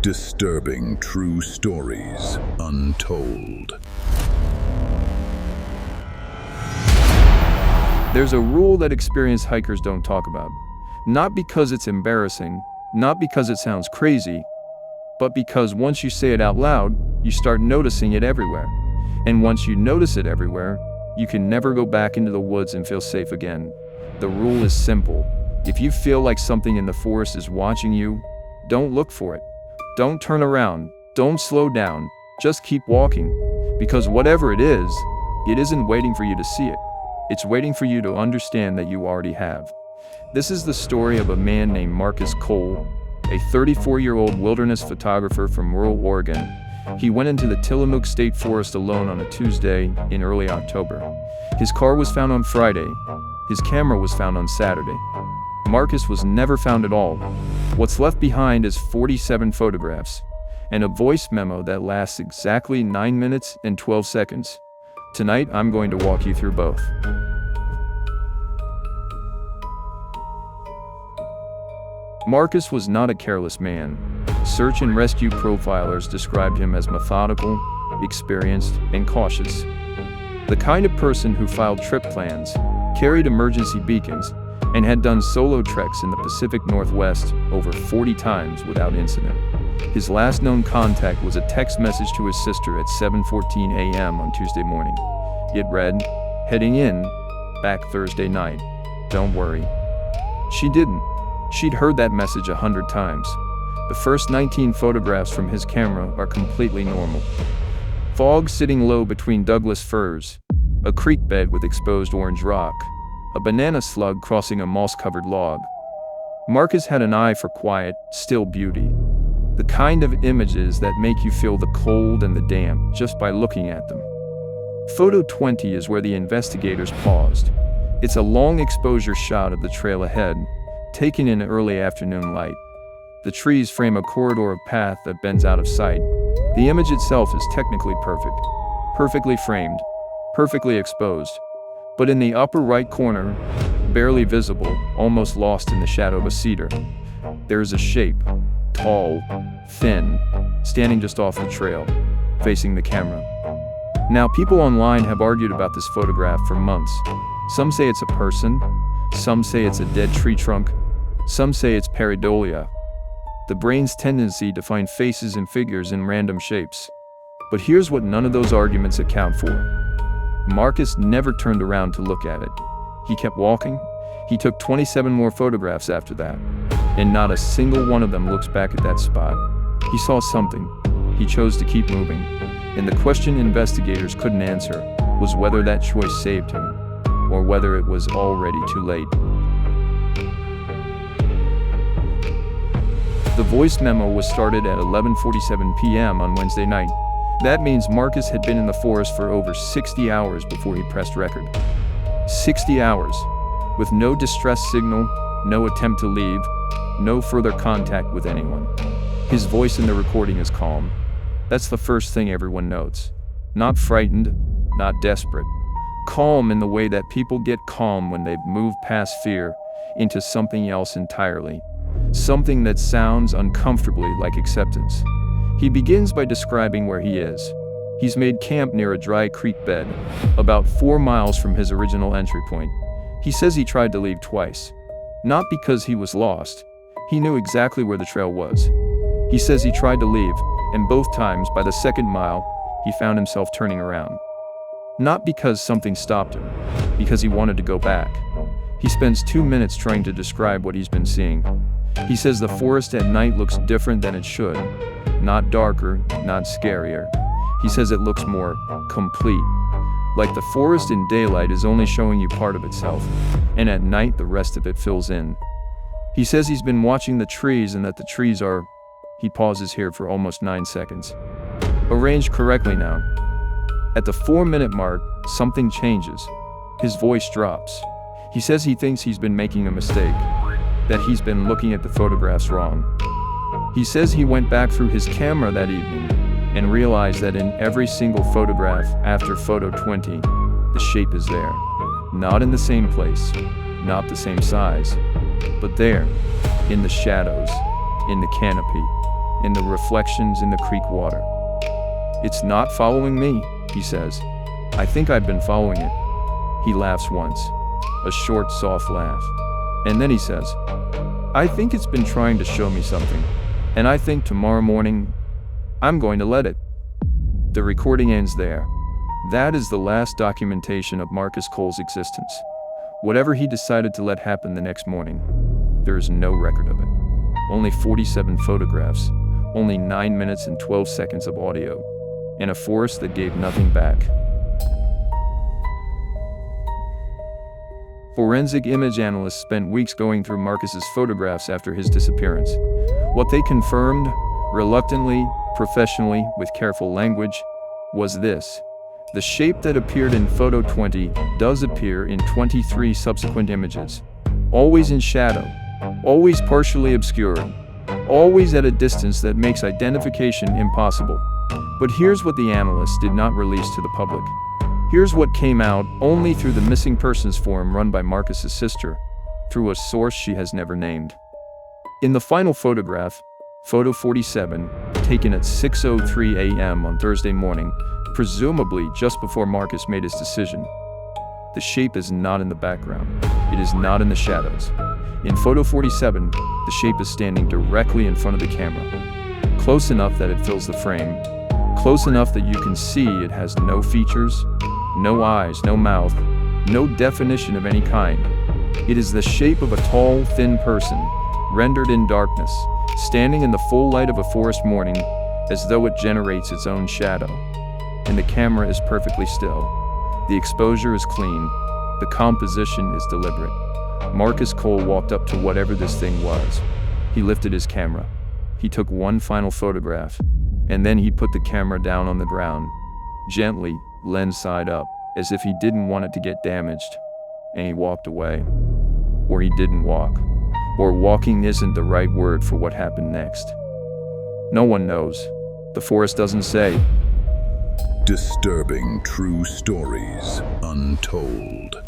Disturbing true stories untold. There's a rule that experienced hikers don't talk about. Not because it's embarrassing, not because it sounds crazy, but because once you say it out loud, you start noticing it everywhere. And once you notice it everywhere, you can never go back into the woods and feel safe again. The rule is simple. If you feel like something in the forest is watching you, don't look for it. Don't turn around. Don't slow down. Just keep walking. Because whatever it isn't waiting for you to see it. It's waiting for you to understand that you already have. This is the story of a man named Marcus Cole, a 34-year-old wilderness photographer from rural Oregon. He went into the Tillamook State Forest alone on a Tuesday in early October. His car was found on Friday. His camera was found on Saturday. Marcus was never found at all. What's left behind is 47 photographs and a voice memo that lasts exactly 9 minutes and 12 seconds. Tonight, I'm going to walk you through both. Marcus was not a careless man. Search and rescue profilers described him as methodical, experienced, and cautious. The kind of person who filed trip plans, carried emergency beacons, and had done solo treks in the Pacific Northwest over 40 times without incident. His last known contact was a text message to his sister at 7:14 a.m. on Tuesday morning. It read, "Heading in, back Thursday night. Don't worry." She didn't. She'd heard that message 100 times. The first 19 photographs from his camera are completely normal. Fog sitting low between Douglas firs, a creek bed with exposed orange rock, a banana slug crossing a moss-covered log. Marcus had an eye for quiet, still beauty. The kind of images that make you feel the cold and the damp just by looking at them. Photo 20 is where the investigators paused. It's a long exposure shot of the trail ahead, taken in early afternoon light. The trees frame a corridor of path that bends out of sight. The image itself is technically perfect. Perfectly framed, perfectly exposed. But in the upper right corner, barely visible, almost lost in the shadow of a cedar, there is a shape, tall, thin, standing just off the trail, facing the camera. Now, people online have argued about this photograph for months. Some say it's a person, some say it's a dead tree trunk, some say it's pareidolia, the brain's tendency to find faces and figures in random shapes. But here's what none of those arguments account for. Marcus never turned around to look at it. He kept walking. He took 27 more photographs after that, and not a single one of them looks back at that spot. He saw something. He chose to keep moving, and the question investigators couldn't answer was whether that choice saved him, or whether it was already too late. The voice memo was started at 11:47 p.m. on Wednesday night. That means Marcus had been in the forest for over 60 hours before he pressed record. 60 hours, with no distress signal, no attempt to leave, no further contact with anyone. His voice in the recording is calm. That's the first thing everyone notes. Not frightened, not desperate. Calm in the way that people get calm when they've moved past fear into something else entirely. Something that sounds uncomfortably like acceptance. He begins by describing where he is. He's made camp near a dry creek bed, about 4 miles from his original entry point. He says he tried to leave twice. Not because he was lost. He knew exactly where the trail was. He says he tried to leave, and both times, by the second mile, he found himself turning around. Not because something stopped him, because he wanted to go back. He spends 2 minutes trying to describe what he's been seeing. He says the forest at night looks different than it should. Not darker, not scarier. He says it looks more complete. Like the forest in daylight is only showing you part of itself, and at night the rest of it fills in. He says he's been watching the trees and that the trees are, he pauses here for almost 9 seconds, arranged correctly now. At the 4-minute mark, something changes. His voice drops. He says he thinks he's been making a mistake, that he's been looking at the photographs wrong. He says he went back through his camera that evening and realized that in every single photograph after photo 20, the shape is there. Not in the same place, not the same size, but there, in the shadows, in the canopy, and the reflections in the creek water. "It's not following me," he says. "I think I've been following it." He laughs once, a short, soft laugh. And then he says, "I think it's been trying to show me something, and I think tomorrow morning, I'm going to let it." The recording ends there. That is the last documentation of Marcus Cole's existence. Whatever he decided to let happen the next morning, there is no record of it. Only 47 photographs, only 9 minutes and 12 seconds of audio, and a forest that gave nothing back. Forensic image analysts spent weeks going through Marcus's photographs after his disappearance. What they confirmed, reluctantly, professionally, with careful language, was this: the shape that appeared in photo 20 does appear in 23 subsequent images. Always in shadow, always partially obscured, always at a distance that makes identification impossible. But here's what the analysts did not release to the public. Here's what came out only through the missing persons forum run by Marcus's sister, through a source she has never named. In the final photograph, photo 47, taken at 6:03 a.m. on Thursday morning, presumably just before Marcus made his decision, the shape is not in the background. It is not in the shadows. In photo 47, the shape is standing directly in front of the camera, close enough that it fills the frame, close enough that you can see it has no features, no eyes, no mouth, no definition of any kind. It is the shape of a tall, thin person, rendered in darkness, standing in the full light of a forest morning, as though it generates its own shadow. And the camera is perfectly still. The exposure is clean. The composition is deliberate. Marcus Cole walked up to whatever this thing was. He lifted his camera. He took one final photograph, and then he put the camera down on the ground, gently, lens side up, as if he didn't want it to get damaged. And he walked away. Or he didn't walk. Or walking isn't the right word for what happened next. No one knows. The forest doesn't say. Disturbing true stories untold.